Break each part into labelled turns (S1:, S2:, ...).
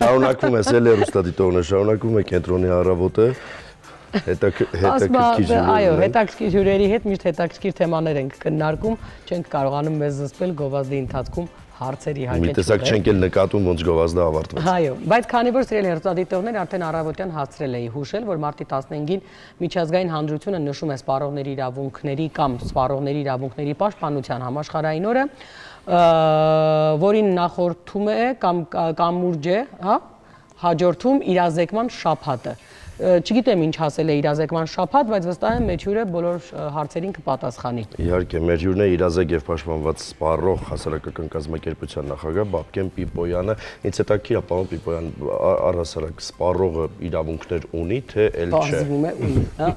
S1: Շարունակվում է հեռուստադիտողներ, շարունակվում է կենտրոնի առավոտը, հետաքրքիր
S2: այո, հետաքրքիր հյուրերի հետ միշտ հետաքրքիր թեմաներ ենք քննարկում, չենք կարողանում մեզ զսպել գովազդի ընթացքում հարցեր իհարկե
S1: մի տեսակ չենք էլ նկատում ոնց գովազդը ավարտվեց։
S2: Այո, բայց քանի որ սիրելի հեռուստադիտողներ արդեն առավոտյան հասցրել էի հուշել, որ մարտի 15-ին միջազգային հանրությունը նշում է սպառողների իրավունքների կամ սպառողների իրավունքների պաշտպանության համաշխարհային օրը, որին նախորդում է կամ կամուրջ է, հա, հաջորդում իրազեկման շաբաթը։ Չգիտեմ ինչ ասել է իրազեկման շաբաթ, բայց վստահ եմ մեր հյուրը բոլոր հարցերին կպատասխանի։
S1: Իհարկե, մեր հյուրն է իրազեկ եւ պաշտպանված սպառող հասարակական կազմակերպության նախագահ Բաբկեն Պիպոյանը։ Ինձ հետաքրքիր է, պարոն Պիպոյան, առհասարակ սպառողը իրավունքներ ունի, թե էլ չէ։
S2: Բազվում է ունի, հա։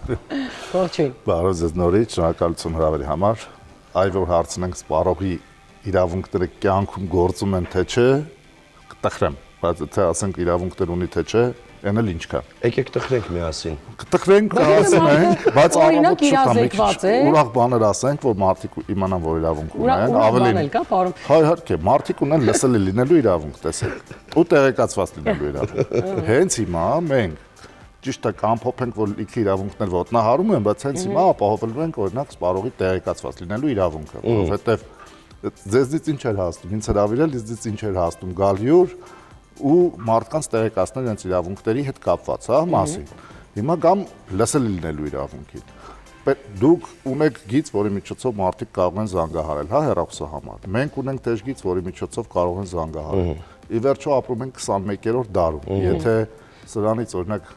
S2: Ողջույն։
S3: Բարև ձեզ նորից, շնորհակալություն հրավերի համար։ Այ որ հարցնենք սպառողի իրավունքները կյանքում գործում են թե չէ, կտխրեմ, բայց թե ասենք իրավունքներ ունի թե չէ, այն էլ ինչ կա։
S1: Եկեք տխրենք միասին։
S3: Կտխրենք, կհասնենք, բայց
S2: օրինակ իրազեկված է։
S3: Ուրախ բաներ ասենք, որ մարդիկ իմանան, որ իրավունք ունեն,
S2: ավելին կա, պարոն։
S3: Հա, իհարկե, մարդիկ ունեն լսելի լինելու իրավունք, տեսեք, ու տեղեկացված լինելու իրավունք։ Հենց հիմա մենք ճիշտ է կամփոփենք, որ լիքը իրավունքներ ոտնահարում են, բայց հենց հիմա ապահովելու ենք օրինակ սպառողի տեղեկացված լինելու իրավունքը, որովհետև ձեզնից ինչ էր հասնում, ինձ հրավիրել, ինձ ինչ էր հասնում, գալյուր ու մարդկանց տեղեկացնել իրենց իրավունքների հետ կապված, հա, մասին։ Հիմա գամ լսել լինելու իրավունքին։ Դուք ունեք գիծ, որի միջոցով մարդիկ կարող են զանգահարել, հա, հեռախոսահամար։ Մենք ունենք դեժգիծ, որի միջոցով կարող են զանգահարել։ Ի վերջո ապրում ենք 21-րդ դարում։ Եթե սրանից օրինակ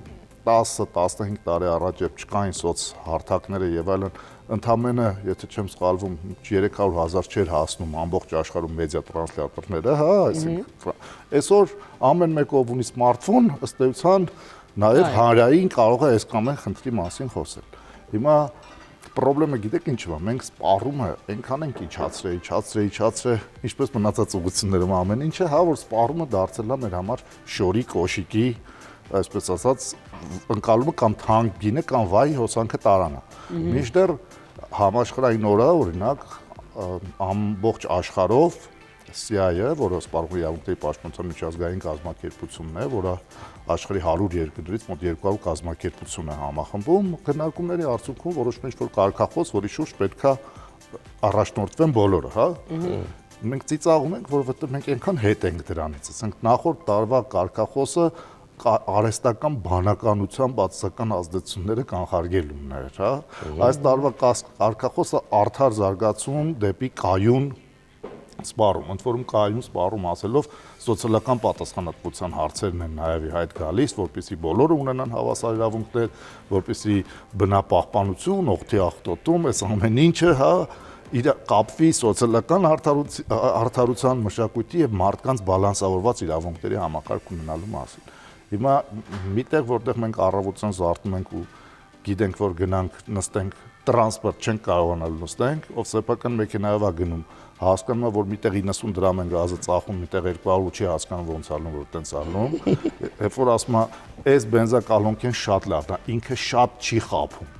S3: 10-15 տարի առաջ երբ չկային սոցհարթակները եւ այլն, ընդամենը, եթե չեմ սխալվում, 300,000 չէր հասնում ամբողջ աշխարհում մեդիա տրանսլատորները, հա, այսինքն այսօր ամեն մեկը ով ունի սմարթֆոն, ըստ էության նաև հանրային կարող է այս կամ այն խնդրի մասին խոսել։ Հիմա պրոբլեմը գիտեք ինչու է, մենք սպառումը այնքան ենք իջացրել, ինչպես մնացած ուղղություններում ամեն ինչը, հա, որ սպառումը դարձել է մեր համար շորի, կոշիկի, այսպես ասած, ընկալումը կամ թանկ գինը կամ վայ հոսանքը տարանը։ Մինչդեռ համաշխարհային օրը, օրինակ, ամբողջ աշխարհով CIA-ը, որը սպառողի իրավունքների պաշտպանության միջազգային կազմակերպությունն է, որը աշխարհի 100 երկրներից մոտ 200 կազմակերպություն է համախմբում, քննարկումների արդյունքում որոշվում է ինչ-որ կարգախոս, որի շուրջ պետքա առաջնորդվեն բոլորը, հա։ Մենք ծիծաղում ենք, որովհետև մենք այնքան հետ ենք դրանից, ասենք նախորդ տարվա կարգախոսը արհեստական բանականության բացասական ազդեցությունները կանխարգելումն էր, հա։ Այս տարվա կարգախոսը արդար զարգացում դեպի կայուն սպառում, ընդ որում կայուն սպառում ասելով սոցիալական պատասխանատվության հարցերն են նաև իհայտ գալիս, որպեսզի բոլորը ունենան հավասար իրավունքներ, որպեսզի բնապահպանություն, օգտի աղտոտում, այս ամեն ինչը, հա, իր կապվի սոցիալական արդարության մշակույթի եւ մարդկանց բալանսավորված իրավունքների համակարգ ունենալու մասին։ Հիմա միտեղ որտեղ մենք առավոտյան զարթնում ենք ու գիտենք որ գնանք նստենք տրանսպորտ չենք կարողանալ նստենք, ով սեփական մեքենայով է գնում, հասկանում է որ միտեղ 90 դրամ են գազը ծախում, միտեղ 200 չի հասկանում ոնց ալնում որ տենց ալնում, երբ որ ասում է այս բենզակալոնքեն շատ լավն է, ինքը շատ չի խափում։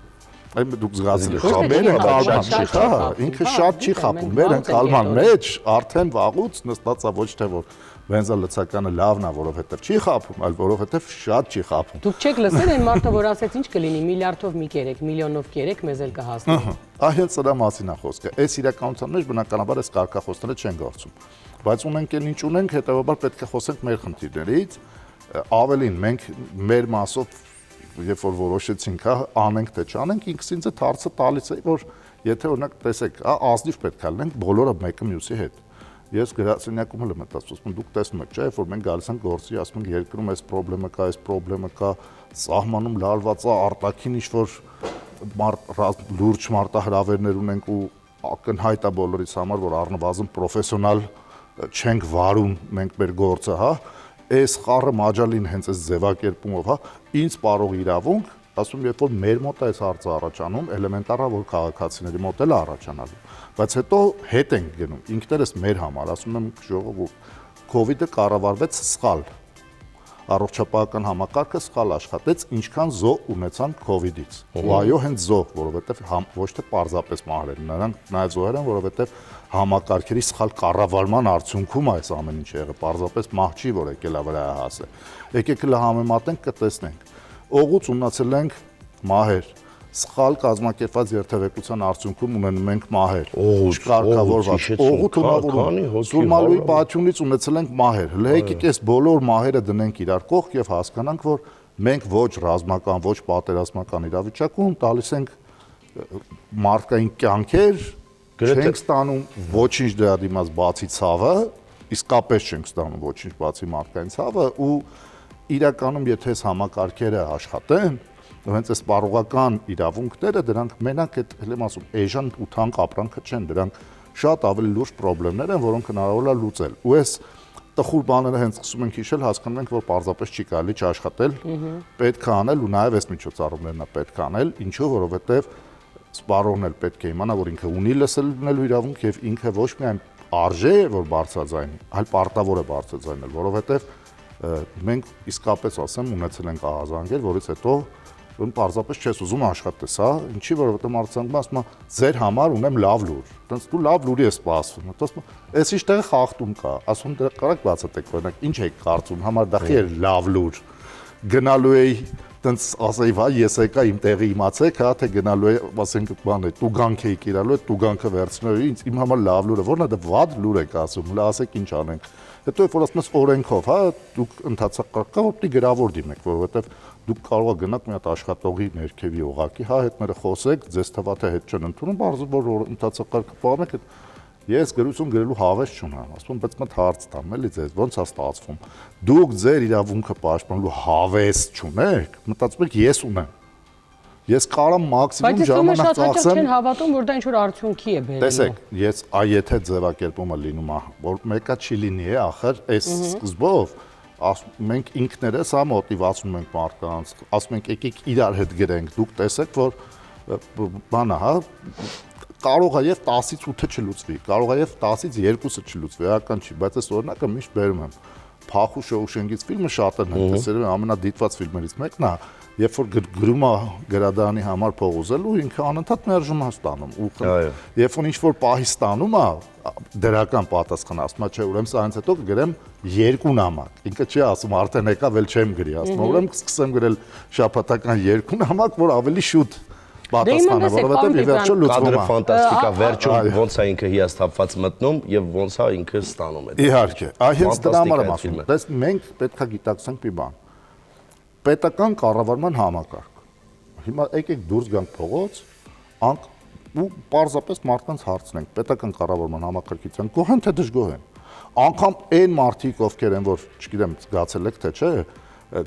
S3: Այն դուք զգացել եք, մեր ընկալման չի խափում, ինքը շատ չի խափում, մեր ընկալման մեջ արդեն վաղուց նստած է ոչ թե որ բենզա լցականը լավն է, որովհետև չի խափում, այլ որովհետև շատ չի խափում։
S2: Դուք չեք լսել այն մարդը, որ ասեց ինչ կլինի, միլիարդով մի կերեք, միլիոնով կերեք, մեզ էլ կհասնի։
S3: Հենց սրա մասին է խոսքը։ Այս իրականության մեջ բնականաբար այս կարգախոսները չեն գործում։ Բայց ունենք էլ ինչ ունենք, հետեւաբար պետք է խոսենք մեր խնդիրներից։ Ավելին, մենք մեր մասով երբ որ որոշեցինք, հա, անենք թե չանենք, ինքս ինձ հարցը տալիս է, որ եթե օրինակ տեսեք, ազնիվ պետք է լինենք բոլորը մեկը մյուսի հետ։ Ես գրասենյակում էլ եմ մտածում, դուք տեսնում եք, չէ՞, որ մենք գալիս ենք գործի, ասում ենք երկրում այս պրոբլեմը կա, սահմանում լարված է, արտաքին ինչ-որ լուրջ մարտահրավերներ ունենք ու ակնհայտ է բոլորիս համար, որ առնվազն պրոֆեսիոնալ չենք վարում մենք մեր գործը, հա, այս խառը մաջալին հենց այս ձևակերպումով, հա, ինձ սպառող իրավունք, ասում երբ որ մեր մոտ է այս հարցը առաջանում, էլեմենտար է որ քաղաքացիների մոտ էլ է առաջանալու, բայց հետո հետ ենք գնում, ինքներս մեր համար, ասում եմ ժողովուրդ, COVID-ը կառավարվեց սխալ, առողջապահական համակարգը սխալ աշխատեց, ինչքան զոհ ունեցան COVID-ից։ Ու այո, հենց զոհ, որովհետև ոչ թե պարզապես մահեր են, նրանք նաև զոհեր են, որովհետև համակարգերի սխալ կառավարման արդյունքում այս ամեն ինչ եղել, պարզապես մահ չի, որ եկել է վրա հասել։ Եկեք հələ համեմատենք, կտեսնենք։ Օղուց ունեցել ենք մահեր, սխալ կազմակերպված երթևեկության արդյունքում ունենում ենք մահեր, չկարգավորված, օղուտ ունավորում, Սուրմալուի պատյունից ունեցել ենք մահեր։ Հələ եկեք այս բոլոր մահերը դնենք իրար կողք եւ հասկանանք, որ մենք ոչ ռազմական, ոչ պատերազմական իրավիճակում տալիս ենք մարդկային կյանքեր, չենք ստանում ոչինչ դրա դիմաց բացի ցավը, իսկապես չենք ստանում ոչինչ բացի մարդկային ցավը ու իրականում եթե այս համակարգերը աշխատեն, հենց այս սպառողական իրավունքները դրանք մենակ այդ ելեմ ասում էժան ու թանկ ապրանքը չեն, դրանք շատ ավելի լուրջ խնդիրներ են, որոնք հնարավոր է լուծել։ Ու այս տխուր բաները հենց սկսում ենք հիշել, հասկանում ենք, որ պարզապես չի կարելի չաշխատել, պետք է անել ու նաև այս միջոցառումներն է պետք է անել, ինչու որովհետև սպառողն էլ պետք է իմանա, որ ինքը ունի լսելու իրավունք եւ ինքը ոչ միայն արժե որ բարձրաձայնի, այլ պարտավոր է բարձրաձայնել, որովհետեւ մենք իսկապես ասեմ ունեցել ենք ահազանգեր, որից հետո ում պարզապես չես ուզում աշխատես, հա, ինչի որովհետեւ մարդիկ ասում են ձեր համար ունեմ լավ լուր, այտենց դու լավ լուրի ես սպասում, հետո ասում ես ինչ տեղը խախտում կա, ասում դրա կարակ բացատրեք, օրինակ ինչ եք կարծում, համար դախի է լավ լուր, գնալու էի տենց ասեի, վայ, ես եկա իմ տեղի իմացեք, հա, թե գնալու է, ասենք, բան է, տուգանք էի կիրալու, տուգանքը վերցնելու, ինձ իմ համար լավ լուր է, որն է դա վատ լուր եք ասում, հələ ասեք ինչ անենք։ Հետո երբ որ ասում ես օրենքով, հա, դուք ընդհանրակարգ որ պիտի գրավոր դիմեք, որովհետև դուք կարող եք գնաք մի հատ աշխատողի ներքևի օղակի, հա, հետները խոսեք, ձեզ թվա թե հետ չեն ընդունում, բարձր որ ընդհանրակարգը պահում եք, ես գրություն գրելու հավես չունեմ, ասում, բայց մտ հարց տամ, էլի ձեզ, ոնց է ստացվում։ Դուք ձեր իրավունքը պաշտպանելու հավես չունեք, մտածում եք ես ունեմ։ Ես կարամ մաքսիմում ժամանակ ծախսեմ։
S2: Բայց ես չեն հավատում, որ դա ինչ-որ արդյունքի է բերելու։
S3: Տեսեք, ես եթե ձևակերպումը լինում է, որ մեկը չի լինի, ախր այս սկզբով մենք ինքներս հա մոտիվացնում ենք մարդկանց, ասում ենք եկեք իրար հետ գրենք, դուք տեսեք, որ բանա, հա կարող է եւ 10-ից 8-ը չլուծվի, կարող է եւ 10-ից 2-ը չլուծվի, էական չի, բայց այս օրինակը միշտ բերում եմ։ Փախու Շոուշենկից ֆիլմը շատ են տեսել, ամենադիտված ֆիլմերից մեկն է, երբ որ գրում է գրադարանի համար փող ուզելու, ինքը անընդհատ մերժում է ստանում ու երբ որ ինչ-որ պահի ստանում է դրական պատասխան, ասում է, չէ, ուրեմն սա հենց հետո կգրեմ 2 նամակ։ Ինքը չի ասում, արդեն եկավ, էլ չեմ գրի, ասում, ուրեմն կսկսեմ գրել շաբաթական 2 նամակ, որ ավելի շուտ պատասխանը, որովհետև ի վերջո լուծվում է։
S1: Ֆանտաստիկա, վերջում ոնց է ինքը հիասթափված մտնում եւ ոնց է ինքը ստանում այդ։
S3: Իհարկե, հենց դրա համար եմ ասում։ Դες մենք պետք է գիտակցենք մի բան։ Պետական կառավարման համակարգ։ Հիմա եկեք դուրս գանք փողոց, ու պարզապես մարդկանց հարցնենք, պետական կառավարման համակարգից են գոհ են թե դժգոհ են։ Անկամ այն մարդիկ, ովքեր են, որ չգիտեմ, զգացել եք թե չէ,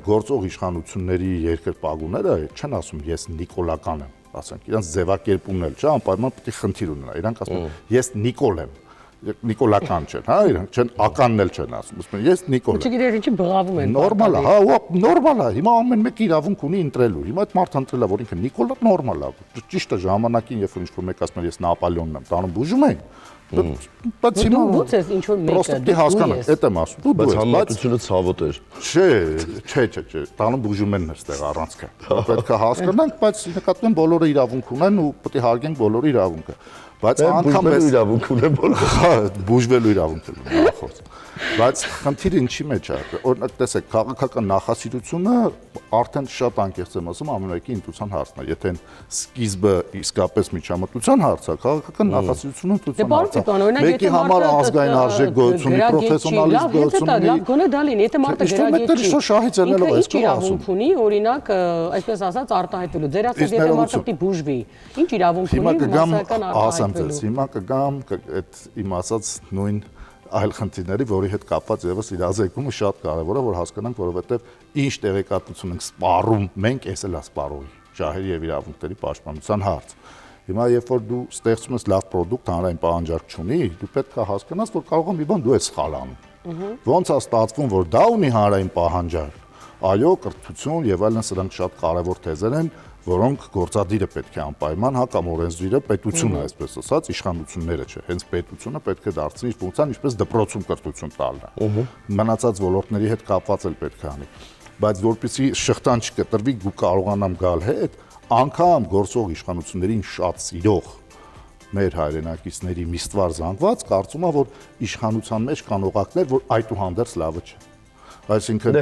S3: գործող իշխանությունների երկրպագուները չեն ասում ես նիկոլական եմ, ասենք, իրանց ձևակերպումն էլ, չէ, անպայման պետք է խնդիր ունենա, իրանք ասում են ես նիկոլ եմ, նիկոլական չեն, հա, իրանք չեն ականն էլ չեն ասում, ասում են ես նիկոլ եմ։
S2: Չգիտեր ինչի բղավում են։
S3: Նորմալ է, հա, նորմալ է, հիմա ամեն մեկ իրավունք ունի ընտրելու, հիմա այդ մարդը ընտրել է, որ ինքը նիկոլ է, նորմալ է, ճիշտ է, ժամանակին, երբ որ ինչ-որ մեկ ասում է ես Նապոլեոնն եմ, տանում բուժում են, բայց հիմա
S2: ո՞նց ես ինչ որ մեկը
S3: պրոստի հասկանանք, այդ եմ ասում, դու
S1: բայց համատությունը ցավոտ էր։
S3: Չէ, տանում բուժումենն էր ստեղ առանցքը։ Պետք է հասկանանք, բայց նկատում եմ բոլորը իրավունք ունեն ու պետք է հարգենք բոլորի իրավունքը։ Բայց անգամ
S1: այս իրավունք ունեն բոլորը։
S3: Հա, բուժվելու իրավունք ունեն նախորդ։ Բայց խնդիրը ինչի մեջ է։ Օրինակ տեսեք, քաղաքական նախասիրությունը արդեն շատ անկեղծ եմ ասում ամենուկի ինտուիցիան հարցն է։ Եթե սկիզբը իսկապես միջամտության հարց է, քաղաքական նախասիրությունը ինտուիցիան հարց է։ Մեկի համար ազգային արժեք գոյություն ունի, պրոֆեսիոնալիզմ գոյություն ունի։
S2: Լավ, գոնե դա լինի, եթե մարդը գրագետ չի։
S3: Շահից ելնելով այս կողմը ասում։
S2: Ինչ իրավունք ունի, օրինակ, այսպես ասած, արտահայտվելու։ Ձեր ասած, եթե մարդը պիտի բուժվի, ինչ իրավունք ունի մասսայական արտահայտվելու։
S3: Հիմա կգամ այդ իմ ասած նույն այլ խնդիրների, որի հետ կապված եւս իրազեկումը շատ կարեւոր է, որ հասկանանք, որովհետեւ ինչ տեղեկատվություն ենք սպառում, մենք էս էլ է սպառողի շահերի եւ իրավունքների պաշտպանության հարց։ Հիմա երբ որ դու ստեղծում ես լավ product, հանրային պահանջարկ չունի, դու պետք է հասկանաս, որ կարող է մի բան դու ես սխալ անում։ Ոնց է ստացվում, որ դա ունի հանրային պահանջարկ։ Այո, կրթություն եւ այլն սրանք շատ կարեւոր թեզեր են, որոնք գործադիրը պետք է անպայման, հա, կամ օրենսդիրը պետությունը, այսպես ասած, իշխանությունները չէ, հենց պետությունը պետք է դարձնի իր ֆունկցիան, ինչպես դպրոցում կրթություն տալն է։ Մնացած ոլորտների հետ կապված էլ պետք է անի։ Բայց որպեսզի շղթան չկտրվի, դու կարողանամ գալ հետ, անգամ գործող իշխանություններին շատ սիրող մեր հայրենակիցների միստվար զանգված, կարծում եմ, որ իշխանության մեջ կան օղակներ, որ այդուհանդերձ լավը չէ։ Այսինքն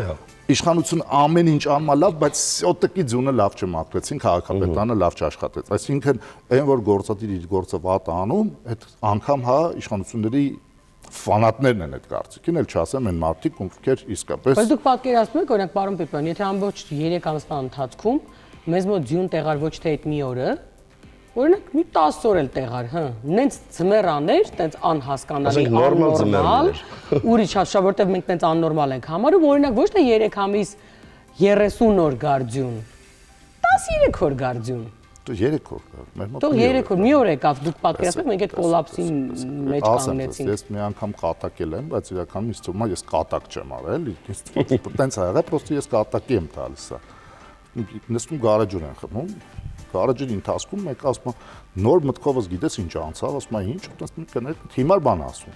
S3: իշխանությունը ամեն ինչ անում է լավ, բայց սյոտիկի ձյունը լավ չմաքրեցին, քաղաքապետարանը լավ չաշխատեց։ Այսինքն այն որ գործադիր իր գործը վատ անում, այդ անգամ հա իշխանությունների ֆանատներն են այդ կարծիքին, էլ չասեմ այն մարդիկ, ովքեր իսկապես։
S2: Բայց դուք պատկերացնում եք, օրինակ, պարոն Պիպյան, եթե ամբողջ 3 ամսվա ընթացքում մեզ մոտ ձյուն տեղար ոչ թե այդ մի օրը, օրինակ մի 10 օր էլ տեղար, հա, նենց ձմեռաներ, տենց անհասկանալի, աննորմալ, ուրիշ հաշվա, որտեղ մենք տենց աննորմալ ենք համարում, օրինակ ոչ թե 3 ամիս 30 օր գարձյուն, 13 օր գարձյուն։
S3: Դու 3 օր կար, մեր մոտ։
S2: Դու 3 օր, մի օր եկավ, դուք պատկերացնում եք, մենք այդ կոլապսի մեջ կանգնեցինք։
S3: Ես մի անգամ կատակել եմ, բայց իրականում ինձ թվում է ես կատակ չեմ արել, տենց ա եղել, պրոստը ես կատակի եմ տալիս սա։ Նստում գարեջուր են խմում, գարեջուրի ընթացքում մեկ ասում նոր մտքովս գիտես ինչ անցավ, ասում ինչ, հիմար բան ասում։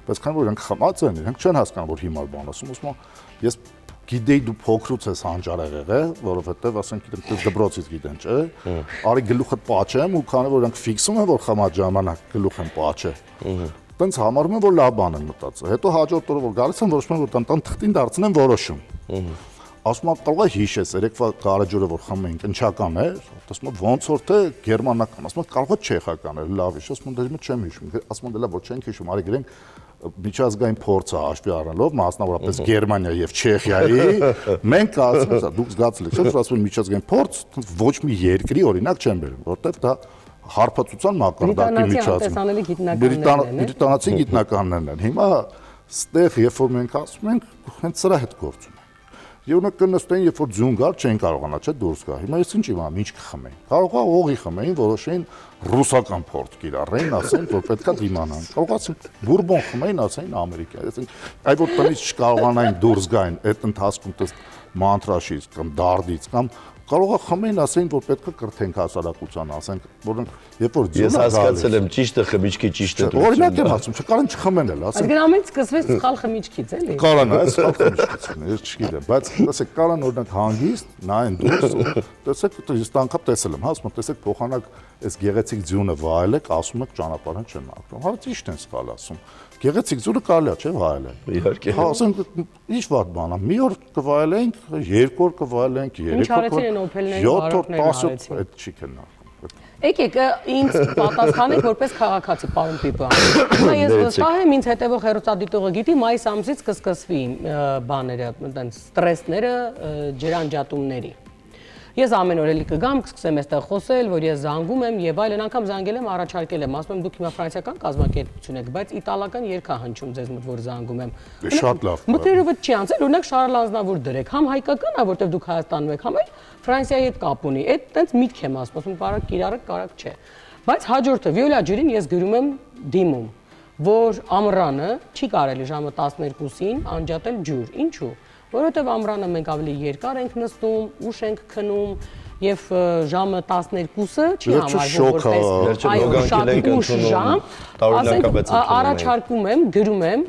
S3: Բայց քանի որ իրենք խմած են, իրենք չեն հասկանում, որ հիմար բան ասում, ասում ես գիտեի դու փոքրուց ես հանճարեղ եղել, որովհետև ասենք գիտեմ դպրոցից գիտեն, չէ։ Արի գլուխդ պաչեմ ու քանի որ իրենք ֆիքսում են, որ խմած ժամանակ գլուխ են պաչե։ Տենց համարում են, որ լավ բան են մտածել։ Հետո հաջորդ օրը որ գալիս են, որոշում են, որ տան թղթին դարձնեն որոշում։ Ասում եմ կարող է հիշես, երեկվա գարեջուրը որ խմում էինք, ինչական էր, ասում եմ ոնց որ թե գերմանական, ասում եմ կարող է չեխական էր, լավ է, ասում եմ դե չեմ հիշում, ասում եմ դե լավ որ չենք հիշում, արի գրենք միջազգային փորձը հաշվի առնելով, մասնավորապես Գերմանիա եւ Չեխիայի, մենք ասում ենք, դուք զգացել եք, որ ասում են միջազգային փորձ, ոչ մի երկրի օրինակ չեն բերում, որտեվ դա հարբացության մակարդակի միջազգային բրիտանացի գիտնականներն են։ Հիմա ստեղ երբ որ մենք ասում ենք, հենց սրա հետ գործում Եվ նա կնստեին, երբ որ ձյուն գար, չեն կարողանա, չէ, դուրս գա։ Հիմա ես ինչ իմանամ, ինչ կխմեին։ Կարող է օղի խմեին, որոշեին ռուսական փորձ կիրառեին, ասեն, որ պետքա դիմանան։ Կարողացին բուրբոն խմեին, ասեին Ամերիկա։ Այ որ տնից չկարողանային դուրս գային այդ ընթացքում տես մանտրաշից կամ դարդից կամ կարող է խմեին, ասեին, որ պետքա կրթենք հասարակության, ասենք, որոնք երբ որ ձյունը
S1: ես հասկացել եմ ճիշտը խմիչքի ճիշտը դու։
S3: Օրինակ եմ ասում, չկարան չխմեն էլ, ասենք։
S2: Այդ ամենից սկսվեց սխալ խմիչքից, էլի։
S3: Կարան, այս սխալ խմիչքից, ես չգիտեմ, բայց տեսեք, կարան օրինակ հանգիստ, նայեն դուրս, տեսեք, ես անգամ տեսել եմ, հա, ասում եմ, տեսեք, փոխանակ այս գեղեցիկ ձյունը վայել եք, ասում եք ճանապարհն չեն ապրում։ Հա ճիշտ են սխալ ասում։ Գեղեցիկ ձյունը կարելի է, չէ՞, վայելել։
S1: Իհարկե։
S3: Հա, ասենք, ինչ վատ բան է, մի օր կվայելենք, 2 օր կվայելենք, 3 օր։
S2: Ինչ արեցին են օփելների,
S3: 7 օր, 10 օր,
S2: արեցին։
S3: այդ չի քննարկում։
S2: Եկեք ինձ պատասխանեք որպես քաղաքացի, պարոն Պիպյան։ Հիմա ես վստահ եմ, ինձ հետևող հեռուստադիտողը գիտի, մայիս ամսից կսկսվի բաները, այտենց ստրեսները, ջրանջատումների։ Ես ամեն օր էլի կգամ, կսկսեմ այստեղ խոսել, որ ես զանգում եմ եւ այլն, անգամ զանգել եմ, առաջարկել եմ, ասում եմ դուք հիմա ֆրանսիական կազմակերպություն եք, բայց իտալական երգա հնչում ձեզ մոտ որ զանգում եմ։
S3: Շատ լավ։
S2: Մտերովը չի անցել, օրինակ Շարլ Ազնավուր դրեք, համ հայկական է, որտեղ դուք Հայաստանում եք, համ էլ Ֆրանսիայի հետ կապ ունի։ Այդ տենց միտք եմ ասում, բարակ կիրառը կարակ չէ։ Բայց հաջորդը Վիոլա ջրին ես գրում եմ դիմում, որ ամռանը չի կարելի ժամը 12-ին անջատել ջուր։ Ինչու՞։ Որովհետև ամռանը մենք ավելի երկար ենք նստում, ուշ ենք քնում եւ ժամը 12-ը չի համարվում որպես այո շատ ուշ ժամ, ասենք առաջարկում եմ, գրում եմ,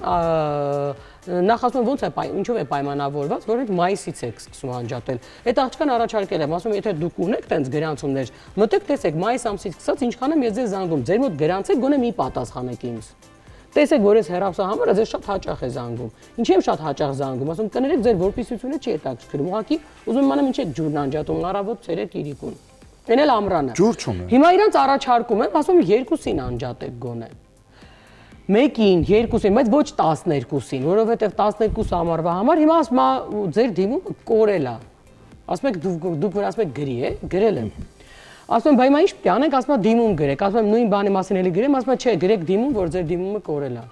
S2: նախ ասում եմ ոնց է ինչով է պայմանավորված, որ մայիսից է սկսում անջատել։ Այդ աղջկան առաջարկել եմ, ասում եմ եթե դուք ունեք տենց գրանցումներ, մտեք տեսեք մայիս ամսից սկսած ինչքան եմ ես ձեզ զանգում, ձեր մոտ գրանցեք գոնե մի պատասխանեք ինձ։ Տեսեք, որ ես հեռախոսահամարը ձեզ շատ հաճախ է զանգում։ Ինչի՞ եմ շատ հաճախ զանգում, ասում կներեք ձեր որպիսությունը չի հետաքրքրում, ուղղակի ուզում եմ անեմ ինչ է ջուրն անջատում, առավոտ ցերեկ իրիկուն։ Էն էլ ամռանը։
S3: Ջուր չունեմ։
S2: Հիմա իրանց առաջարկում եմ, ասում 2-ին անջատեք գոնե։ 1-ին, 2-ին, բայց ոչ 12-ին, որովհետև 12 ամառվա համար հիմա ասում ձեր դիմումը կորել է։ Ասում եք դուք որ ասում եք գրի է, գրել եմ։ Ասում եմ, բայ հիմա ինչ պետք է անենք, ասում եմ դիմում գրեք, ասում եմ նույն բանի մասին էլի գրեմ, ասում եմ չէ, գրեք դիմում, որ ձեր դիմումը կորել է։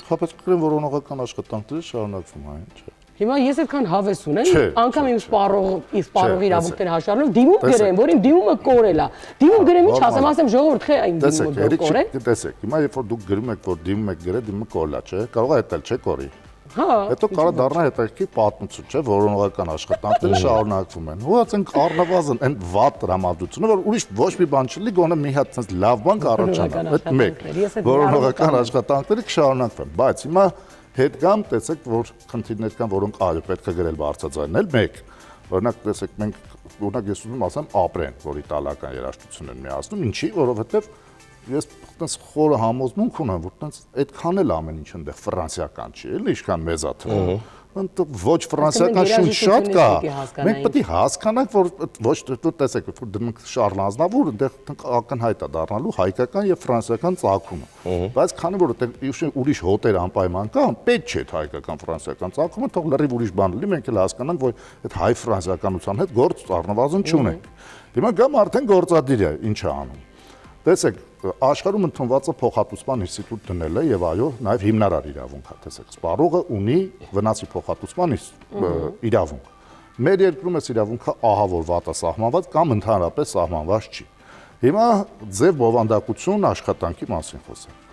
S3: Հա, բայց գրեմ, որ օրինական աշխատանքները շարունակվում են, չէ։
S2: Հիմա ես այդքան հավես ունեմ, անգամ իմ սպառողի իրավունքները հաշվառելով դիմում գրեմ, որ իմ դիմումը կորել է։ Դիմում գրեմ ինչ ասեմ ժողովուրդ խե այն դիմումը կորել։
S3: Տեսեք, հիմա երբ որ դուք գրում եք, որ դիմում եք գրել, դիմումը կորել է, չէ։ Կարող է հետել, չէ, կորի։
S2: Հա։
S3: Հետո կարող դառնա հետաքրքիր պատմություն, չէ, որ օրինական աշխատանքները շարունակվում են։ Հուացենք առնվազն այն վատ տրամադրությունը, որ ուրիշ ոչ մի բան չլի, գոնե մի հատ sense լավ բան կառաջանա։ Այդ մեկ, որ օրինական աշխատանքները կշարունակվեն, բայց հիմա հետ գամ, տեսեք, որ խնդիրներ կան, որոնք այո պետք է գրել բարձրաձայնել, մեկ։ Օրինակ տեսեք, մենք օրինակ ես ուզում ասեմ ապրեն, որ իտալական երաժշտություն են միացնում, ինչի, որովհետև ես այդպես խորը համոզմունք ունեմ, որ այդպես այդքան էլ ամեն ինչ այնտեղ ֆրանսիական չի, էլի ինչքան մեզա թվում։ Այնտեղ ոչ ֆրանսիական շունչ շատ կա։ Մենք պետք է հասկանանք, որ ոչ դու տեսեք, որ դրանք Շարլ Ազնավուրը այնտեղ ակնհայտ է դառնալու հայկական եւ ֆրանսիական ծագումը։ Բայց քանի որ այդտեղ ուրիշ հոտեր անպայման կան, պետք չէ հայկական ֆրանսիական ծագումը, թող լրիվ ուրիշ բան լինի, մենք էլ հասկանանք, որ այդ հայ ֆրանսիականության հետ գործ առնվազն չունենք։ Հիմա գամ արդեն գործադիր է, ինչ է անում։ Տեսեք, աշխարհում ընդունված է փոխհատուցման ինստիտուտ դնելը եւ այո, նաեւ հիմնարար իրավունք է, տեսեք, սպառողը ունի վնասի փոխհատուցման իրավունք։ Մեր երկրում այս իրավունքը ահավորված է սահմանված կամ ընդհանրապես սահմանված չի։ Հիմա ձև բովանդակություն աշխատանքի մասին խոսենք։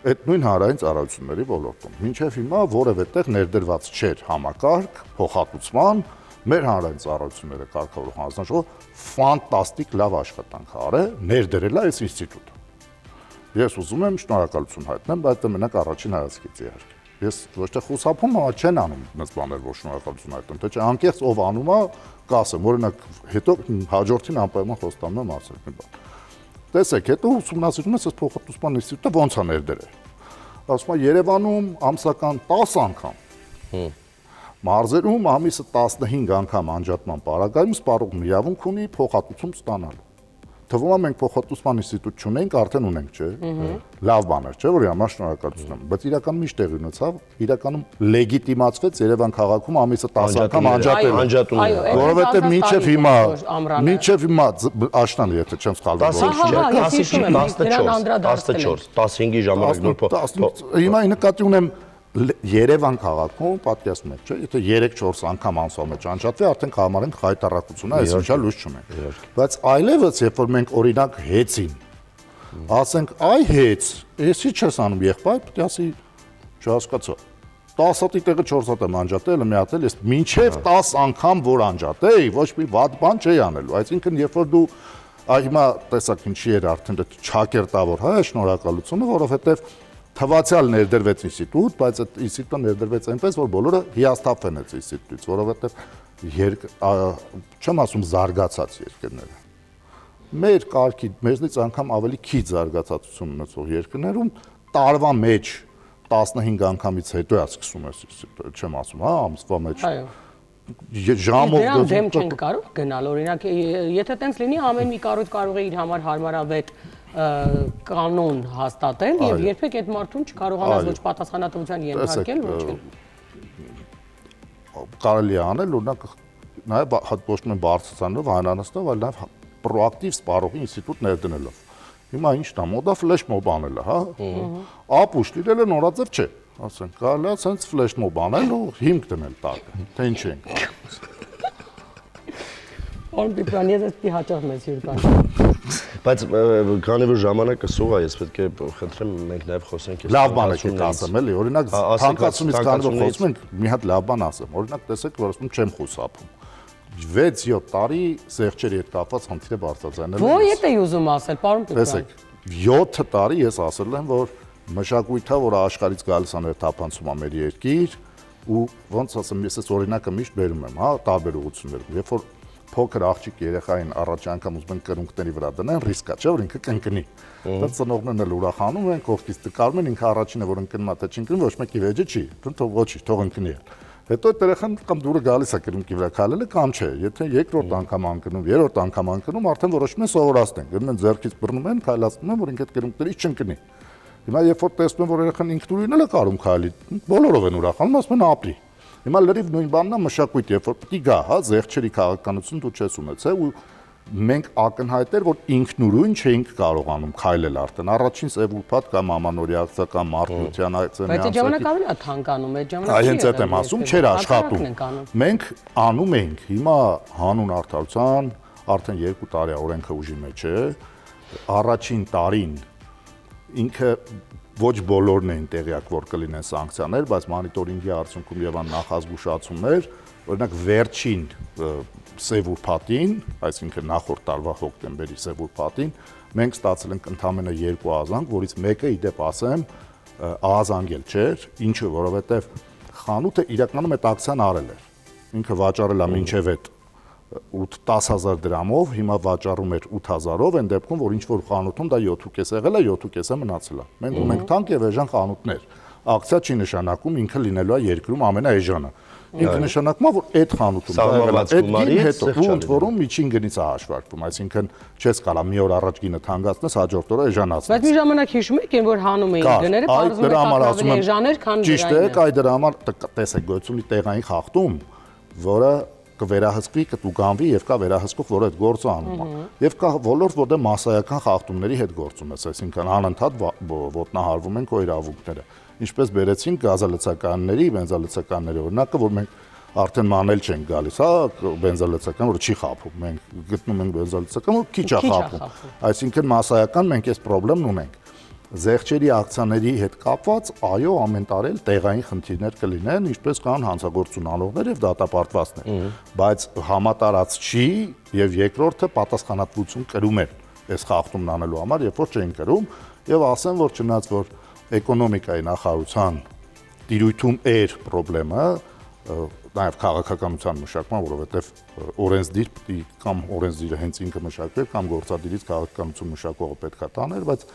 S3: Այդ նույն հանրային ծառայությունների ոլորտում մինչև հիմա որևէ տեղ ներդրված չէր համակարգ փոխհատուցման մեր հանրային ծառայությունները կարգավորող հանձնաժողովը ֆանտաստիկ լավ աշխատանք արել, ներդրել է այս ինստիտուտը։ Ես ուզում եմ շնորհակալություն հայտնեմ, բայց դա մենակ առաջին հայացքից իհարկե։ Ես ոչ թե խուսափում եմ, չեն անում մեծ բաներ, որ շնորհակալություն հայտնեմ, թե չէ անկեղծ ով անում է, կասեմ, օրինակ հետո հաջորդին անպայման խոստանում եմ ասել մի բան։ Տեսեք, հետո ուսումնասիրում ես այս փոխհատուցման ինստիտուտը ոնց է ներդրել։ Ասում եմ Երևանում ամսական 10 անգամ Մարզերում ամիսը 15 անգամ անջատման պարագայում սպառողն իրավունք ունի փոխհատուցում ստանալու։ Թվում է մենք փոխհատուցման ինստիտուտ չունենք, արդեն ունենք, չէ՞։ Լավ բան է, չէ՞, որ համար շնորհակալություն եմ, բայց իրականում ինչ տեղի ունեցավ, իրականում լեգիտիմացվեց Երևան քաղաքում ամիսը 10 անգամ անջատելը։ Որովհետև մինչև հիմա աշնան, եթե չեմ սխալվում,
S1: 15-ի ժամանակ նոր
S3: հիմա նկատի ունեմ Երևան քաղաքում պատկերացնում եք, չէ՞, եթե 3-4 անգամ ամսվա մեջ անջատվի, արդեն կհամարենք հայտարարություն է, այսինքն լույս չունենք։ Բայց այլևս, երբ որ մենք օրինակ հեծին, ասենք, այ հեծ, էսի չես անում եղբայր, պետք է ասի, չհասկացա։ 10 հատի տեղը 4 հատ եմ անջատել, մի հատ էլ ես մինչև 10 անգամ որ անջատեի, ոչ մի վատ բան չի անելու։ Այսինքն, երբ որ դու հիմա տեսակ ինչի էր արդեն չակերտավոր, հա, շնորհակալությունը, որովհետև թվացյալ ներդրվեց ինստիտուտ, բայց այդ ինստիտուտը ներդրվեց այնպես, որ բոլորը հիասթափվեն այդ ինստիտուտից, որովհետև չեմ ասում զարգացած երկրները։ Մեր կարգի մեզնից անգամ ավելի քիչ զարգացածություն ունեցող երկրներում տարվա մեջ 15 անգամից հետո է սկսում այս ինստիտուտը, չեմ ասում, հա, ամսվա մեջ։
S2: Այո։
S3: Ժամով
S2: դրան դեմ չենք կարող գնալ, օրինակ, եթե տենց լինի, ամեն մի կառույց կարող է իր համար հարմարավետ կանոն հաստատել եւ երբեք այդ մարդուն չկարողանաս ոչ պատասխանատվության ենթարկել, ոչ էլ։
S3: Կարելի է անել, օրինակ, նաեւ ոչ միայն բարձրացնելով, հանրանացնելով, այլ նաեւ պրոակտիվ սպառողի ինստիտուտ ներդնելով։ Հիմա ի՞նչն է, մոդա ֆլեշ մոբ անելը, հա։ Ապուշ դիրելը նորաձև չէ, ասենք, կարելի է ցենց ֆլեշ մոբ անել ու հիմք դնել տակը, թե ինչ ենք։
S2: Պարոն Պիպյան, ես էսպի հաճախ մեծ հյուր կան։
S1: Բայց քանի որ ժամանակը սուղ է, ես պետք է խնդրեմ մենք նաև խոսենք այս
S3: լավ բան եք ասում, էլի, օրինակ թանկացումից քանի որ խոսում ենք, մի հատ լավ բան ասեմ, օրինակ տեսեք, որ ասում չեմ խուսափում։ 6-7 տարի զեղչերի հետ կապված խնդիրը բարձրացնել։
S2: Ո՞й էդ էի ուզում ասել, պարոն Պիպյան։
S3: Տեսեք, 7 տարի ես ասել եմ, որ մշակույթը, որ աշխարհից գալիս է ներթափանցում մեր երկիր, ու ոնց ասեմ, ես այս օրինակը միշտ բերում եմ, հա, տարբեր ուղղություններով, երբ որ փոքր աղջիկ երեխային առաջ անգամ ուզում են կրունկների վրա դնեն, ռիսկ է, չէ՞ որ ինքը կընկնի։ Դա ծնողներն էլ ուրախանում են, կողքից տկարում են, ինքը առաջինը որ ընկնում է, թե չընկնում, ոչ մեկի վեճը չի, թող ոչի, թող ընկնի։ Հետո երեխան կամ դուրը գալիս է կրունկի վրա քալելը կամ չէ, եթե երկրորդ անգամ անկնում, երրորդ անգամ անկնում, արդեն որոշում են սովորացնել, գնում են ձեռքից բռնում են, քայլացնում են, որ ինքը այդ կրունկներից չընկնի։ Հիմա երբ որ տեսնում են, որ երեխան ինքնուրույն էլ է կարում քայլի, բոլորով են ուրախանում, ասում են ապրի։ Հիմա լրիվ նույն բանն է մշակույթ, երբ որ պիտի գա, հա, զեղչերի քաղաքականություն դու չես ունեցել ու մենք ակնհայտ էր, որ ինքնուրույն չէինք կարողանում քայլել արդեն։ Առաջին սեվուլփաթ կամ ամանորյա կամ մարդության այցենի
S2: Բայց այդ ժամանակ ավելի է թանկանում, այդ ժամանակ։
S3: Հենց այդ եմ ասում, չէր աշխատում։ Մենք անում էինք, հիմա հանուն արդարության արդեն 2 տարի օրենքը ուժի մեջ է, առաջին տարին ինքը ոչ բոլորն էին տեղյակ, որ կլինեն սանկցիաներ, բայց մոնիտորինգի արդյունքում եւ նախազգուշացումներ, օրինակ վերջին սեվուլփաթին, այսինքն նախորդ տարվա հոկտեմբերի սեվուլփաթին, մենք ստացել ենք ընդամենը 2 ահազանգ, որից մեկը իդեպ ասեմ, ահազանգել չէր, ինչը, որովհետեւ խանութը իրականում այդ ակցիան արել էր։ Ինքը վաճառել է մինչև այդ 10,000 դրամով, հիմա վաճառում էր 8,000-ով, այն դեպքում, որ ինչ-որ խանութում դա 7.5 եղել է, 7.5-ը մնացել է։ Մենք ունենք թանկ եւ էժան խանութներ։ Ակցիա չի նշանակում ինքը լինելու է երկրում ամենաէժանը։ Ինքը նշանակում է, որ այդ խանութում դա եղել է, այդ գին հետո ու որում միջին գնից է հաշվարկվում, այսինքն չես կարա մի օր առաջ գինը թանկացնես, հաջորդ օրը էժանացնես։
S2: Բայց մի ժամանակ հիշում եք, որ հանում էին գները, բարձրում եք ավելի էժաներ, քան
S3: դրամը։ Ճիշտ է, այ դրա համար տեսեք գոյություն ունի տեղային խախտում, որը կվերահսկվի, կտուգանվի եւ կա վերահսկող, որ այդ գործը անում է։ Եվ կա ոլորտ, որտեղ մասսայական խախտումների հետ գործում է, այսինքն անընդհատ ոտնահարվում են քո իրավունքները։ Ինչպես բերեցին գազալցականների, բենզալցականների օրինակը, որ մենք արդեն մանել չենք գալիս, հա, բենզալցական, որը չի խափում։ Մենք գտնում ենք բենզալցական, որ քիչ է խափում։ Այսինքն մասսայական մենք այս խնդիրն ունենք։ Զեղչերի ակցիաների հետ կապված, այո, ամեն տարի տեղային խնդիրներ կլինեն, ինչպես կան հանցագործություն անողներ եւ դատապարտվածներ, բայց համատարած չի եւ երկրորդը պատասխանատվություն կրում է այս խախտումն անելու համար, երբ որ չեն կրում եւ ասեմ, որ չնայած որ էկոնոմիկայի նախարարության դիրույթում էր խնդրեմը, նաև քաղաքականության մշակման, որովհետեւ օրենսդիր կամ օրենսդիրը հենց ինքը մշակվեր կամ գործադիրից քաղաքականություն մշակողը պետք է տաներ, բայց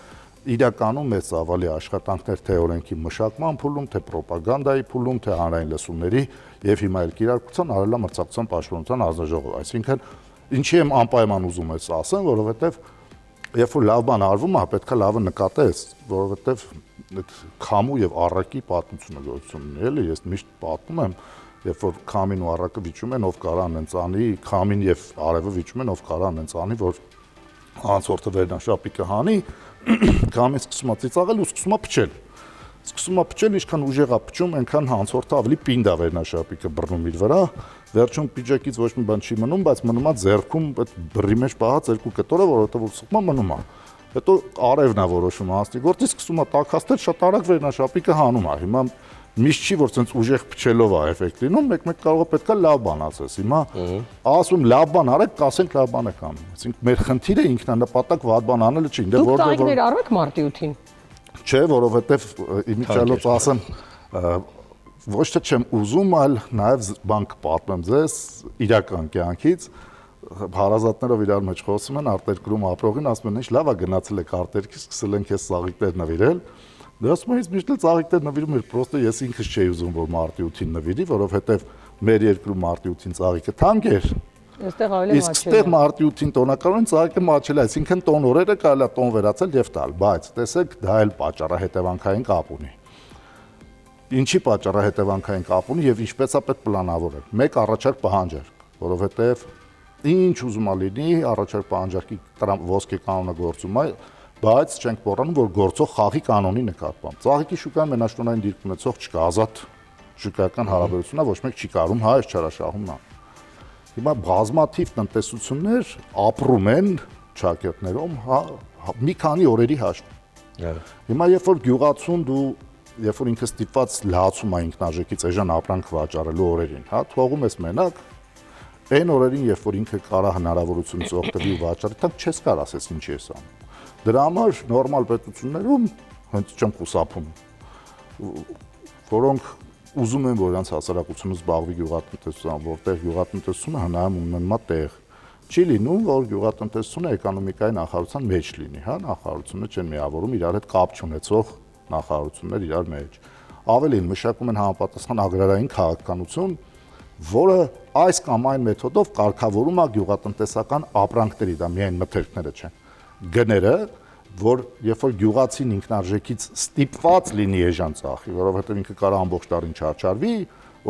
S3: իրականում մեծ ծավալի աշխատանքներ թե օրենքի մշակման փուլում, թե ռոպագանդայի փուլում, թե հանրային լսումների եւ հիմա էլ կիրարկության արելա մրցակցության պաշտպանության հանձնաժողով։ Այսինքն ինչի եմ անպայման ուզում ես ասեմ, որովհետեւ երբ որ լավ բան արվում է, պետք է լավը նկատես, որովհետեւ այդ քամու եւ առակի պատմությունը գործում ունի, էլի ես միշտ պատմում եմ, երբ որ քամին ու առակը վիճում են, ով կարա անենցանի, քամին եւ արևը վիճում են, ով կարա անենցանի, որ անցորդը վերնաշապիկը հանի, քամին սկսում է ծիծաղել ու սկսում է փչել։ Սկսում է փչել, ինչքան ուժեղ է փչում, այնքան հանցորդը ավելի պինդ է վերնաշապիկը բռնում իր վրա, վերջում պիջակից ոչ մի բան չի մնում, բայց մնում է ձեռքում այդ բռի մեջ պահած երկու կտորը, որովհետեւ սխմա մնում է։ Հետո արևն է որոշում հասնի գործի, սկսում է տաքացնել, շատ արագ վերնաշապիկը հանում է։ Հիմա միշտ չի որ ցենց ուժեղ փչելով է էֆեկտ լինում, մեկ-մեկ կարող է պետքա լավ բան ասես։ Հիմա ասում լավ բան արեք, կասենք լավ բան եք անում։ Այսինքն մեր խնդիրը ինքնանպատակ վատ բան անելը չի, դե
S2: որտեղ ծաղիկներ առեք մարտի 8-ին։
S3: Չէ, որովհետև իմիջիալոց ասեմ, ոչ թե չեմ ուզում, այլ նաև բան կպատմեմ ձեզ իրական կյանքից, հարազատներով իրար մեջ խոսում են, արտերկրում ապրողին ասում են, ինչ լավ է գնացել եք արտերքի, սկսել են քեզ ծաղիկներ նվիրել։ Դե ասում եմ, միշտ էլ ծաղիկներ նվիրում էր, պրոստը ես ինքս չէի ուզում, որ մարտի 8-ին նվիրի, որովհետև մեր երկրում մարտի 8-ին ծաղիկը թանկ էր։
S2: Այստեղ ավելի
S3: իսկ այստեղ մարտի 8-ին տոնականորեն ծաղիկը մաչել է, այսինքն տոն օրերը կարելի է տոն վերացել եւ տալ, բայց տեսեք, դա էլ պատճառահետևանքային կապ ունի։ Ինչի պատճառահետևանքային կապ ունի եւ ինչպես է պետք պլանավորել։ Մեկ առաջարկ պահանջարկ, որովհետեւ ինչ ուզում է լինի, առաջարկ պահանջարկի ոսկե կանոնը գործում է, բայց չենք մոռանում, որ գործող խաղի կանոնի նկատմամբ։ Ծաղիկի շուկայում մենաշնորհային դիրք ունեցող չկա, ազատ շուկայական հարաբերությունն է, ոչ մեկ չի կարում, հա, այս չարաշահումն է։ Հիմա բազմաթիվ տնտեսություններ ապրում են ճակերտներում, հա, մի քանի օրերի հաշվով։ Հիմա երբ որ գյուղացուն դու երբ որ ինքը ստիպված լացում է ինքնարժեքից էժան ապրանք վաճառելու օրերին, հա, թողում ես մենակ, այն օրերին, երբ որ ինքը կարա հնարավորությունից օգտվի ու վաճառի, տակ չես կարող ասես ինչ ես անում։ Դրա համար նորմալ պետություններում հենց չեմ խուսափում, որոնք ուզում են, որ իրենց հասարակությունը զբաղվի գյուղատնտեսությամբ, որտեղ գյուղատնտեսությունը հնարում ունենա տեղ։ Չի լինում, որ գյուղատնտեսությունը էկոնոմիկայի նախարարության մեջ լինի, հա, նախարարությունը չեն միավորում իրար հետ կապ չունեցող նախարարություններ իրար մեջ։ Ավելին մշակում են համապատասխան ագրարային քաղաքականություն, որը այս կամ այն մեթոդով կարգավորում է գյուղատնտեսական ապրանքների, դա միայն մթերքները չեն, գները, որ երբ որ գյուղացին ինքնարժեքից ստիպված լինի էժան ծախի, որովհետև ինքը կարող ամբողջ տարին չարչարվի,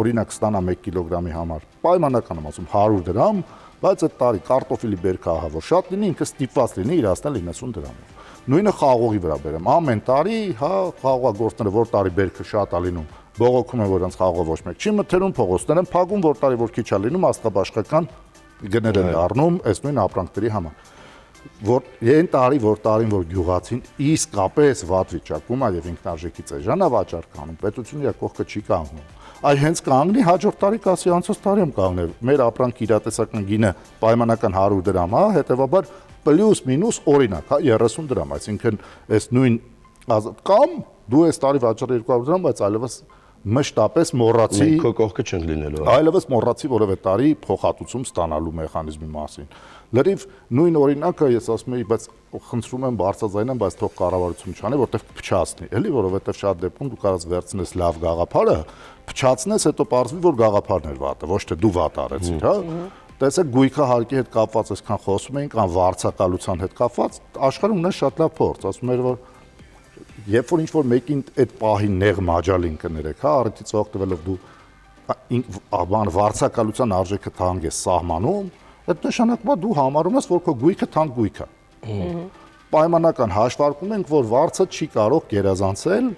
S3: օրինակ ստանա 1 կիլոգրամի համար, պայմանական եմ ասում 100 դրամ, բայց այդ տարի կարտոֆիլի բերքը ահա որ շատ լինի, ինքը ստիպված լինի իրացնել 90 դրամով։ Նույնը խաղողի վրա բերեմ, ամեն տարի, հա, խաղողագործները որ տարի բերքը շատ է լինում, բողոքում են, որ նրանց խաղողը ոչ մեկ չի մթերում, փողոցներ են փակում, որ տարի որ քիչ է լինում, աստղաբաշխական գներ են առնում այս նույն ապրանքների համար։ Որ այն տարի, որ տարին, որ գյուղացին իսկապես վատ վիճակում է եւ ինքնարժեքից էժան է վաճառքանում, պետությունը իր կողքը չի կանգնում։ Այ հենց կանգնի հաջորդ տարի կասի անցած տարի եմ կանգնել։ Մեր ապրանք իրատեսական գինը պայմանական 100 դրամ է, հետեւաբար պլյուս մինուս օրինակ, հա 30 դրամ, այսինքն այս նույն կամ դու այս տարի վաճառի 200 դրամ, բայց այլևս մշտապես մոռացի
S1: Մենք քո կողքը չենք լինելու։
S3: այլևս մոռացի որևէ տարի փոխհատուցում ստանալու մեխանիզմի մասին։ Լրիվ նույն օրինակը ես ասում եի, բայց խնդրում եմ բարձրաձայնեմ, բայց թող կառավարություն չանի, որտեղ փչացնի, էլի, որովհետև շատ դեպքում դու կարաս վերցնես լավ գաղափարը, փչացնես, հետո պարզվի, որ գաղափարն էր վատը, ոչ թե դու վատ արեցիր, հա։ Տեսեք, գույքը հարկի հետ կապված այսքան խոսում էինք, ան վարձակալության հետ կապված, աշխարհում ունեն շատ լավ փորձ, ասում էր, որ երբ որ ինչ-որ մեկին այդ պահին նեղ մաջալին կներեք, հա, առիթից օգտվելով դու բան վարձակալության արժեքը թանկ է սահմանում, այդ նշանակում է դու համարում ես, որ քո գույքը թանկ գույք է։ Պայմանական հաշվարկում ենք, որ վարձը չի կարող գերազանցել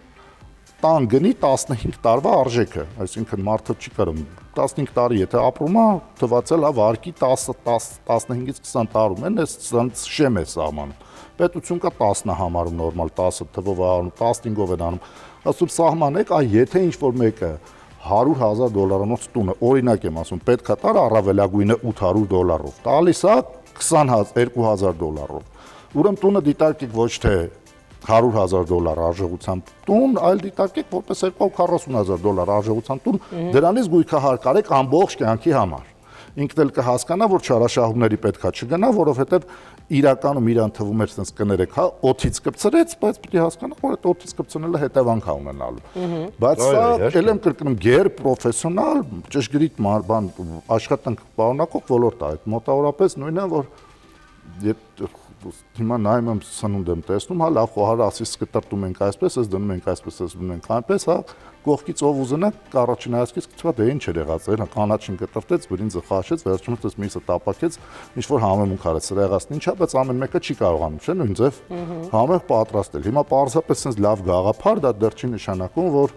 S3: տան գնի 15 տարվա արժեքը, այսինքն մարդը չի կարող 15 տարի եթե ապրում է, թվացել է վարկի 15-ից 20 տարում են, այս շեմ է սահմանում։ Պետություն կա 10-ը համարում նորմալ, 10 թվով է անում, 15-ով են անում։ Ասում սահմանեք, եթե ինչ-որ մեկը $100,000 տունը, օրինակ եմ ասում, պետք է տար առավելագույնը $800, տալիս է $22,000։ Ուրեմն տունը դիտարկեք ոչ թե $100,000 արժողությամբ տուն, այլ դիտարկեք որպես $240,000 արժողությամբ տուն, դրանից գույքահար կարեք ամբողջ կյանքի համար։ Ինքն էլ կհասկանա, որ չարաշահումների պետքա չգնա, որովհետև իրականում իրան թվում էր sense կներեք, հա, օթից կպցրեց, բայց պիտի հասկանա, որ այդ օթից կպցնելը հետևանք է ունենալու։ Բայց սա ել եմ կրկնում գեր պրոֆեսիոնալ, ճշգրիտ բան աշխատանք պարունակող ոլորտ է, այդ մոտավորապես նույնն է, որ հիմա նայում եմ սնունդ եմ տեսնում, հա լավ խոհարը ասես կտրտում ենք այսպես, ես դնում ենք այսպես, ես դնում ենք այնպես, հա կողքից ով ուզենա առաջին հայացքից կթվա դե ինչ էր եղած, հա կանաչին կտրտեց, բրինձը խաշեց, վերջում դες միսը տապակեց, ինչ որ համեմունք արեց, սրա եղածն ինչա, բայց ամեն մեկը չի կարողանում, չէ՞, նույն ձև համեղ պատրաստել։ Հիմա պարզապես sense լավ գաղափար, դա դեռ չի նշանակում, որ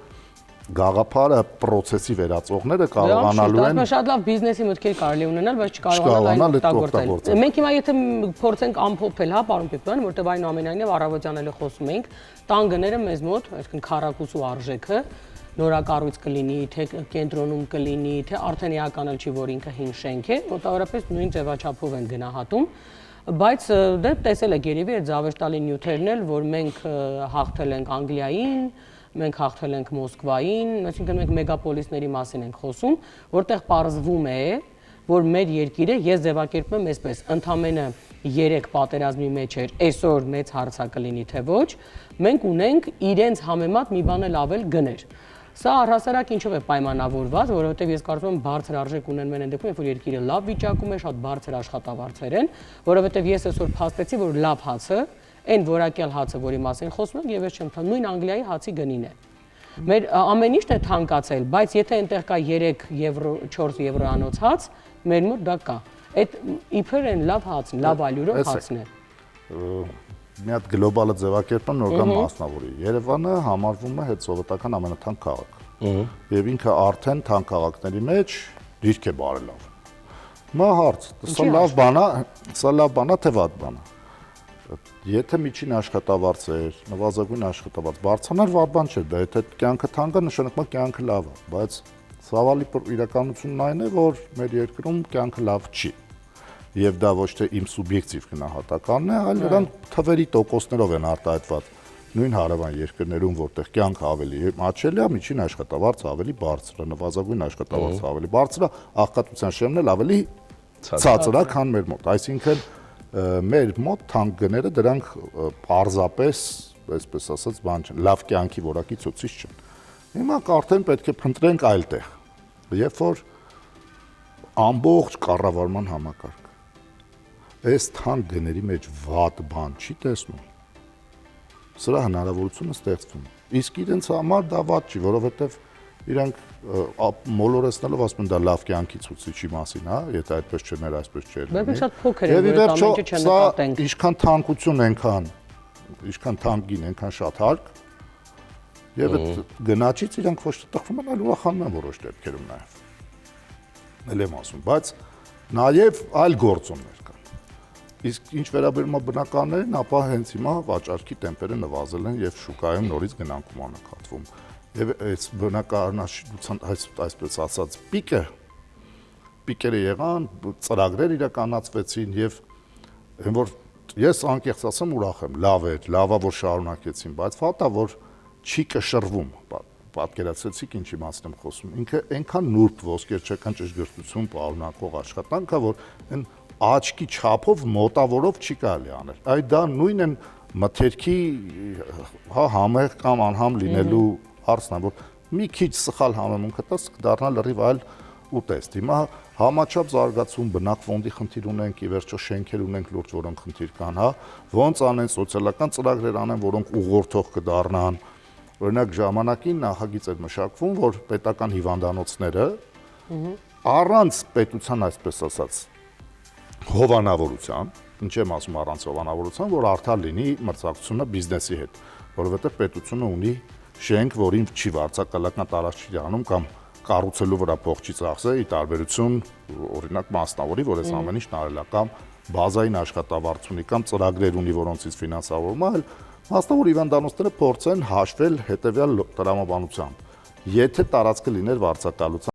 S3: գաղափարը process-ի վերածողները կարողանալու են
S2: շատ լավ բիզնեսի մտքեր կարելի ունենալ, բայց չկարողանալ այն օգտագործել։ Մենք հիմա եթե փորձենք ամփոփել, հա, պարոն Պիպյան, որտեղ այնուամենայնիվ առավոտյան էլ խոսում ենք, տան գները մեզ մոտ, այսինքն քառակուսու արժեքը նորակառույց կլինի, թե կենտրոնում կլինի, թե արդեն էական էլ չի, որ ինքը հին շենք է, մոտավորապես նույն ձևաչափով են գնահատում, բայց դե տեսել եք երևի այդ զավեշտալի նյութերն էլ, որ մենք հաղթել ենք Անգլիային, մենք հաղթել ենք Մոսկվային, այսինքն մենք մեգապոլիսների մասին ենք խոսում, որտեղ պարզվում է, որ մեր երկիրը, ես ձևակերպում եմ այսպես, ընդամենը 3 պատերազմի մեջ էր, այսօր մեծ հարցա կլինի թե ոչ, մենք ունենք իրենց համեմատ մի բան էլ ավել գներ։ Սա առհասարակ ինչով է պայմանավորված, որովհետև ես կարծում եմ բարձր արժեք ունեն մեն այն դեպքում, երբ որ երկիրը լավ վիճակում է, շատ բարձր աշխատավարձեր են, որովհետև ես այսօր փաստեցի, որ լավ հացը այն որակյալ հացը, որի մասին խոսում ենք, եւ ես չեմ թվում, նույն Անգլիայի հացի գնին է։ Մեր ամեն ինչն է թանկացել, բայց եթե այնտեղ կա 3 եվրո, 4 եվրոանոց հաց, մեր մոտ դա կա։ Այդ իբր են լավ հացն, լավ ալյուրով հացն է։
S3: Մի հատ գլոբալը ձևակերպեմ նոր կամ մասնավորի։ Երևանը համարվում է հետսովետական ամենաթանկ քաղաքը։ Եվ ինքը արդեն թանկ քաղաքների մեջ դիրք է բարելավ։ Մա հարց, սա լավ բան է, թե վատ բան է։ Եթե միջին աշխատավարձեր, նվազագույն աշխատավարձ բարձրանար վատ բան չէ, դա եթե կյանքը թանկ է, նշանակում է կյանքը լավ է, բայց ցավալի իրականությունն այն է, որ մեր երկրում կյանքը լավ չի։ Եվ դա ոչ թե իմ սուբյեկտիվ գնահատականն է, այլ նրանք թվերի տոկոսներով են արտահայտված նույն հարևան երկրներում, որտեղ կյանքը ավելի աճել է, միջին աշխատավարձը ավելի բարձր է, նվազագույն աշխատավարձը ավելի բարձր է, աղքատության շեմն էլ ավելի ցածր է, քան մեր մոտ։ Այսինքն մեր մոտ թանկ գները դրանք պարզապես, այսպես ասած, բան չեն, լավ կյանքի որակի ցուցիչ չեն։ Հիմա արդեն պետք է փնտրենք այլ տեղ, երբ որ ամբողջ կառավարման համակարգ այս թանկ գների մեջ վատ բան չի տեսնում, սրա հնարավորությունը ստեղծվում է։ Իսկ իրենց համար դա վատ չի, որովհետև իրանք մոլորեսնելով ասում են դա լավ կյանքի ցուցիչի մասին, հա, եթե այդպես չներ, այսպես չէր։
S2: Բայց շատ փոքր է, որ ամենը չնկատենք։
S3: Ինչքան թանկություն ինչքան թանկին, այնքան շատ հարկ։ Եվ այդ գնաճից իրանք ոչ թե տխրում են, այլ ուրախանում են որոշ դեպքերում նաև։ Էլ եմ ասում, բայց նաև այլ գործոններ կան։ Իսկ ինչ վերաբերում է բնականներին, ապա հենց հիմա վաճառքի տեմպերը նվազել են եւ շուկայում նորից գնանկում անցկացվում։ Եվ այս բնակարանաշինության այսպես ասած պիկերը եղան, ծրագրեր իրականացվեցին եւ այն որ ես անկեղծ ասեմ ուրախ եմ, լավ էր, լավա որ շարունակեցին, բայց ֆակտը որ չի կշռվում, պատկերացրեցիք ինչի մասին եմ խոսում։ Ինքը այնքան նուրբ ոսկերչական ճշգրտություն պարունակող աշխատանք է, որ այն աչքի չափով մոտավորով չի կարելի անել։ Այդ դա նույնն են մթերքի համեղ կամ անհամ լինելու հարցն է, որ մի քիչ սխալ համեմունքը տաս կդառնա լրիվ այլ ուտեստ։ Հիմա համաչափ զարգացում, բնակ ֆոնդի խնդիր ունենք, ի վերջո շենքեր ունենք լուրջ, որոնք խնդիր կան, հա, ոնց անեն սոցիալական ծրագրեր անեն, որոնք ուղղորդող կդառնան։ Օրինակ ժամանակին նախագիծ էր մշակվում, որ պետական հիվանդանոցները առանց պետության, այսպես ասած, հովանավորության, ինչ եմ ասում առանց հովանավորության, որ արդար լինի մրցակցությունը բիզնեսի հետ, որովհետև պետությունը ունի շենք, որին չի վարձակալական տարածք չի անում կամ կառուցելու վրա փող չի ծախսել, ի տարբերություն օրինակ մասնավորի, որ այս ամեն ինչն արել է կամ բազային աշխատավարձ ունի կամ ծրագրեր ունի, որոնցից ֆինանսավորվում է, այլ մասնավոր հիվանդանոցները փորձեն հաշվել հետևյալ տրամաբանությամբ։ Եթե տարածքը լիներ վարձակալության